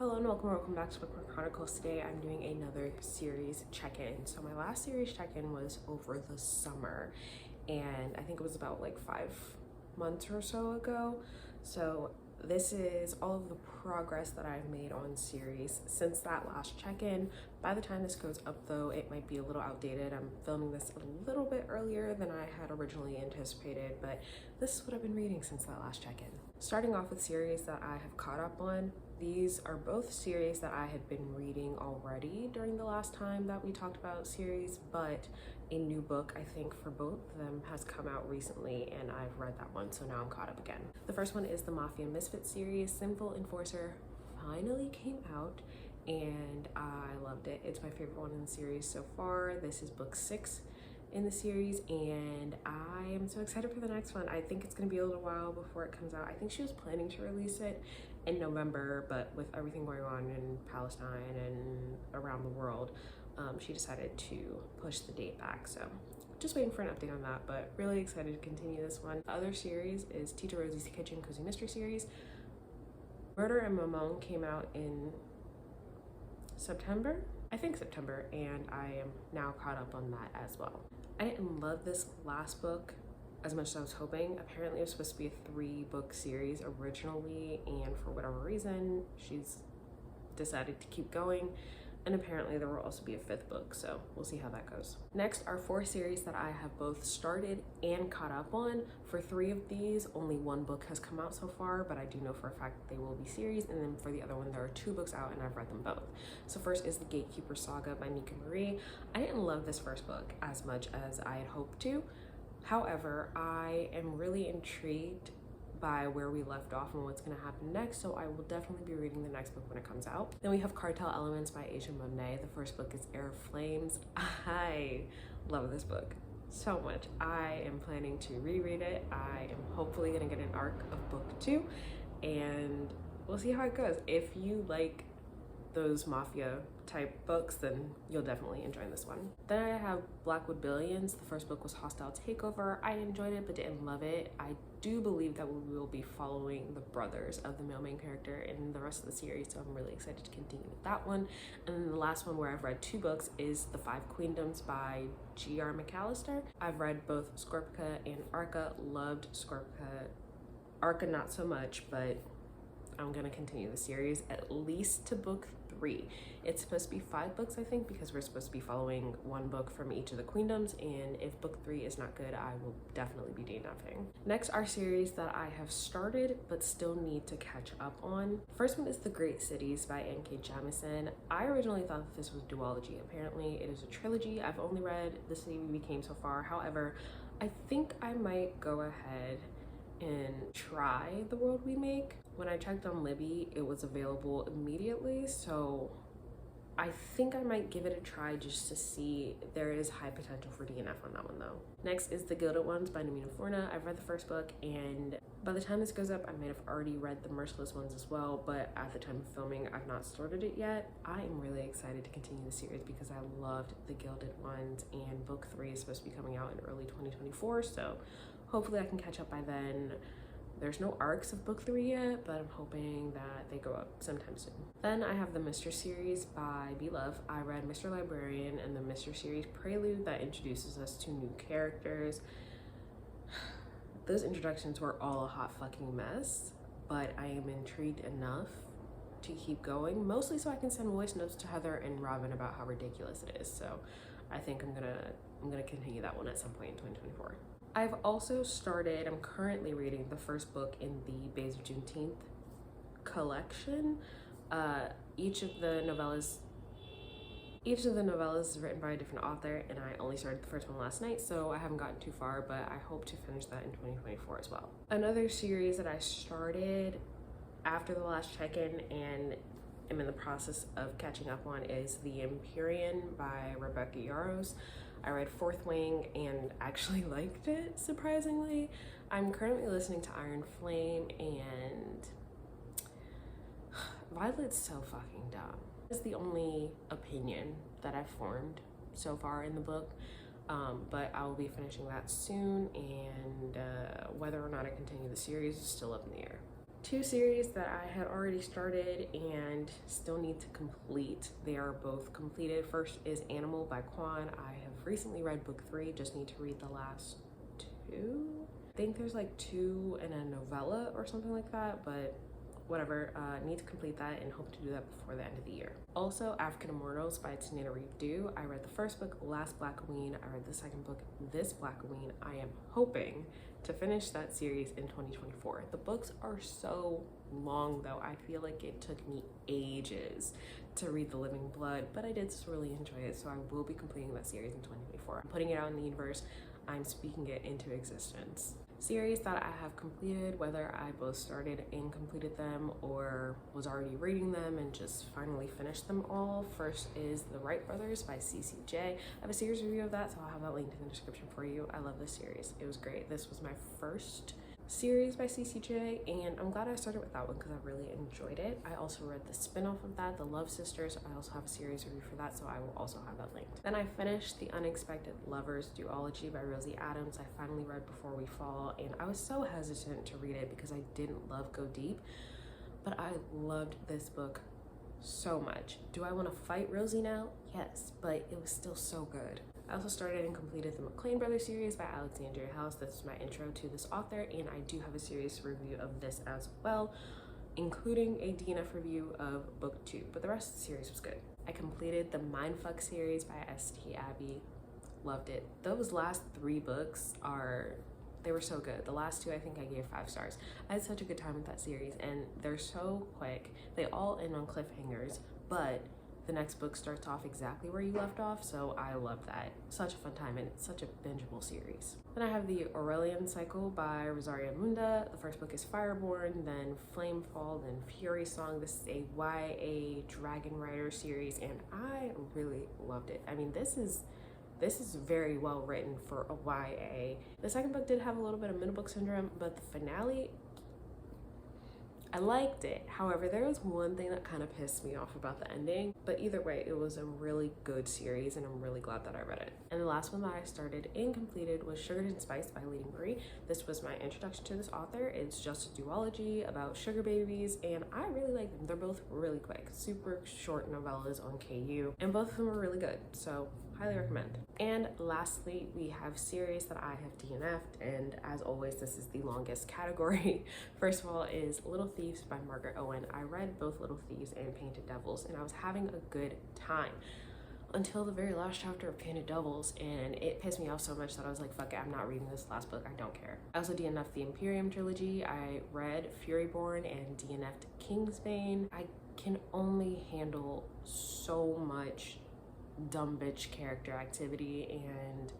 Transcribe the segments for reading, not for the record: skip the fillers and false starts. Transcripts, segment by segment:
Hello and welcome back to Bookmark Chronicles. Today I'm doing another series check-in. So my last series check-in was over the summer, and I think it was about like 5 months or so ago. So this is all of the progress that I've made on series since that last check-in. By the time this goes up though, it might be a little outdated. I'm filming this a little bit earlier than I had originally anticipated, but this is what I've been reading since that last check-in. Starting off with series that I have caught up on. These are both series that I had been reading already during the last time that we talked about series, but a new book, I think, for both of them has come out recently, and I've read that one, so now I'm caught up again. The first one is the Mafia Misfit series. Sinful Enforcer finally came out, and I loved it. It's my favorite one in the series so far. This is book 6 in the series, and I am so excited for the next one. I think it's going to be a little while before it comes out. I think she was planning to release it in November, but with everything going on in Palestine and around the world, she decided to push the date back. So just waiting for an update on that, but really excited to continue this one. The other series is Tita Rosie's Kitchen Cozy Mystery Series. Murder and Mamone came out in September, I think September, and I am now caught up on that as well. I didn't love this last book as much as I was hoping. Apparently it was supposed to be a 3-book series originally, and for whatever reason she's decided to keep going, and apparently there will also be a 5th book, so we'll see how that goes. Next are 4 series that I have both started and caught up on. For 3 of these, only 1 book has come out so far, but I do know for a fact that they will be series, and then for the other one there are 2 books out and I've read them both. So first is the Gatekeeper Saga by Nika Marie. I didn't love this first book as much as I had hoped to. However, I am really intrigued by where we left off and what's going to happen next, so I will definitely be reading the next book when it comes out. Then we have Cartel Elements by Asia Monet. The first book is Air of Flames. I love this book so much. I am planning to reread it. I am hopefully going to get an arc of book 2, and we'll see how it goes. If you like those mafia type books, then you'll definitely enjoy this one. Then I have Blackwood Billions. The first book was Hostile Takeover. I enjoyed it but didn't love it. I do believe that we will be following the brothers of the male main character in the rest of the series, so I'm really excited to continue with that one. And then the last one where I've read 2 books is The 5 Queendoms by G.R. McAllister. I've read both Scorpica and Arca. Loved Scorpica. Arca not so much, but I'm gonna continue the series at least to book 3. It's supposed to be 5 books, I think, because we're supposed to be following 1 book from each of the queendoms, and if book 3 is not good, I will definitely be DNFing. Next are series that I have started but still need to catch up on. First one is The Great Cities by N.K. Jemisin. I originally thought that this was a duology. Apparently it is a trilogy. I've only read The City We Became so far. However, I think I might go ahead and try The World We Make. When I checked on Libby, it was available immediately, so I think I might give it a try just to see. There is high potential for DNF on that one though. Next is The Gilded Ones by Namina Forna. I've read the first book, and by the time this goes up, I might have already read The Merciless Ones as well, but at the time of filming, I've not started it yet. I am really excited to continue the series because I loved The Gilded Ones, and book 3 is supposed to be coming out in early 2024, so hopefully I can catch up by then. There's no arcs of book 3 yet, but I'm hoping that they go up sometime soon. Then I have the Mr. series by B. Love. I read Mr. Librarian and the Mr. series Prelude that introduces us to new characters. Those introductions were all a hot fucking mess, but I am intrigued enough to keep going, mostly so I can send voice notes to Heather and Robin about how ridiculous it is. So I think I'm gonna continue that one at some point in 2024. I've also started, I'm currently reading the first book in the Bays of Juneteenth collection. Each of the novellas is written by a different author, and I only started the first one last night, so I haven't gotten too far, but I hope to finish that in 2024 as well. Another series that I started after the last check-in and am in the process of catching up on is The Empyrean by Rebecca Yarros. I read Fourth Wing and actually liked it, surprisingly. I'm currently listening to Iron Flame, and Violet's so fucking dumb. It's the only opinion that I've formed so far in the book, but I will be finishing that soon, and whether or not I continue the series is still up in the air. Two series that I had already started and still need to complete. They are both completed. First is Animal by Kwan. I have recently read book 3, just need to read the last 2. I think there's like 2 and a novella or something like that, but whatever. Need to complete that and hope to do that before the end of the year. Also, African Immortals by Tanita Reeve Dew. I read the first book, Last Black Queen. I read the second book, This Black Queen. I am hoping to finish that series in 2024. The books are so long though. I feel like it took me ages to read The Living Blood, but I did really enjoy it, so I will be completing that series in 2024. I'm putting it out in the universe. I'm speaking it into existence. Series that I have completed, whether I both started and completed them or was already reading them and just finally finished them all. First is The Wright Brothers by CCJ. I have a series review of that, so I'll have that linked in the description for you. I love this series. It was great. This was my first series by CCJ, and I'm glad I started with that one because I really enjoyed it. I also read the spin-off of that, The Love Sisters. I also have a series review for that, so I will also have that linked. Then I finished The Unexpected Lovers duology by Rosie Adams. I finally read Before We Fall, and I was so hesitant to read it because I didn't love Go Deep, but I loved this book so much. Do I want to fight Rosie now? Yes, but it was still so good. I also started and completed the McLean Brothers series by Alexandria House. This is my intro to this author, and I do have a series review of this as well, including a DNF review of book 2, but the rest of the series was good. I completed the Mindfuck series by S.T. Abbey. Loved it. Those last 3 books they were so good. The last 2 I think I gave 5 stars. I had such a good time with that series, and they're so quick. They all end on cliffhangers, but the next book starts off exactly where you left off, so I love that. Such a fun time, and it's such a bingeable series. Then I have the Aurelian Cycle by Rosaria Munda. The first book is Fireborn, then Flamefall, then Fury Song. This is a YA Dragon Rider series, and I really loved it. I mean, this is very well written for a YA. The second book did have a little bit of middle book syndrome, but the finale, I liked it. However, there was one thing that kind of pissed me off about the ending, but either way, it was a really good series, and I'm really glad that I read it. And the last one that I started and completed was Sugared and Spiced by Lady Marie. This was my introduction to this author. It's just a duology about sugar babies, and I really like them. They're both really quick, super short novellas on KU, and both of them are really good, so highly recommend. And lastly, we have series that I have DNF'd, and as always, this is the longest category. First of all is Little Thieves by Margaret Owen. I read both Little Thieves and Painted Devils, and I was having a good time until the very last chapter of Painted Devils, and it pissed me off so much that I was like, fuck it, I'm not reading this last book, I don't care. I also DNF'd the Imperium trilogy. I read Furyborn and DNF'd Kingsbane. I can only handle so much dumb bitch character activity, and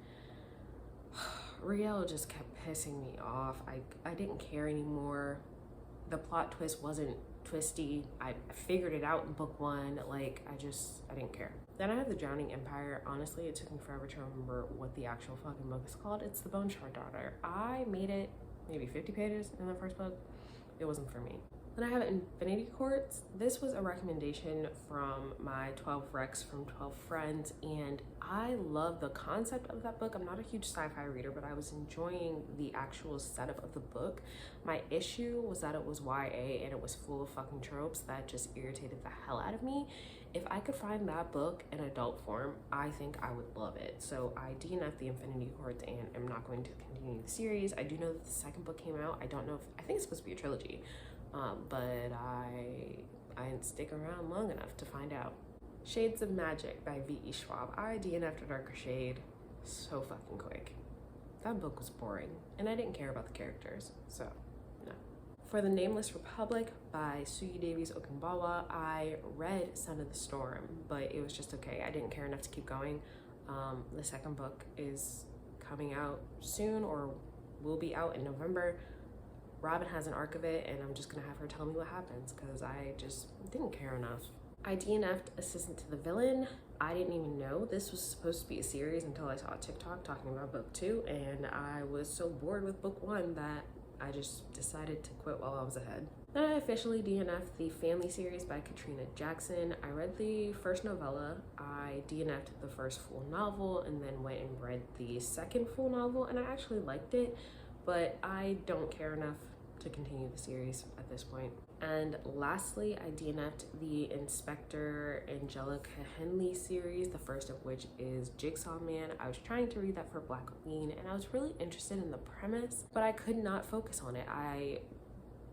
Riel just kept pissing me off. I didn't care anymore. The plot twist wasn't twisty. I figured it out in book 1. Like, I didn't care. Then I have The Drowning Empire. Honestly, it took me forever to remember what the actual fucking book is called. It's The Bone Shard Daughter. I made it maybe 50 pages in the first book. It wasn't for me. Then I have Infinity Courts. This was a recommendation from my 12 Recs from 12 Friends, and I love the concept of that book. I'm not a huge sci-fi reader, but I was enjoying the actual setup of the book. My issue was that it was YA and it was full of fucking tropes that just irritated the hell out of me. If I could find that book in adult form, I think I would love it. So I DNF'd the Infinity Courts and am not going to continue the series. I do know that the second book came out. I don't know I think it's supposed to be a trilogy. But I didn't stick around long enough to find out. Shades of Magic by V.E. Schwab. I DNF'd Darker Shade so fucking quick. That book was boring, and I didn't care about the characters, so no. For The Nameless Republic by Sugi Davies Okunbawa, I read Son of the Storm, but it was just okay. I didn't care enough to keep going. The second book is coming out soon, or will be out in November. Robin has an arc of it, and I'm just gonna have her tell me what happens because I just didn't care enough. I DNF'd Assistant to the Villain. I didn't even know this was supposed to be a series until I saw Tik Tok talking about book 2, and I was so bored with book 1 that I just decided to quit while I was ahead. Then I officially DNF'd the Family series by Katrina Jackson. I read the first novella, I DNF'd the first full novel, and then went and read the second full novel, and I actually liked it, but I don't care enough to continue the series at this point. And lastly, I DNF'd the Inspector Angelica Henley series, the first of which is Jigsaw Man. I was trying to read that for Black Queen and I was really interested in the premise, but I could not focus on it. I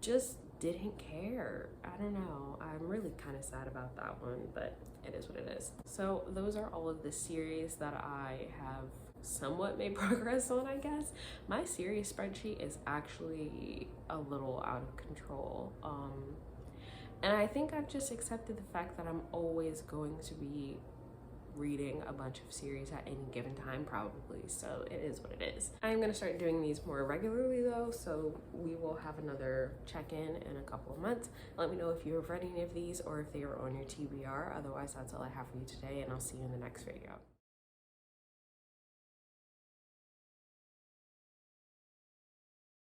just didn't care. I don't know. I'm really kind of sad about that one, but it is what it is. So those are all of the series that I have somewhat made progress on, I guess. My series spreadsheet is actually a little out of control. And I think I've just accepted the fact that I'm always going to be reading a bunch of series at any given time, probably, so it is what it is. I'm gonna start doing these more regularly though, so we will have another check-in in a couple of months. Let me know if you have read any of these or if they are on your TBR. Otherwise, that's all I have for you today, and I'll see you in the next video.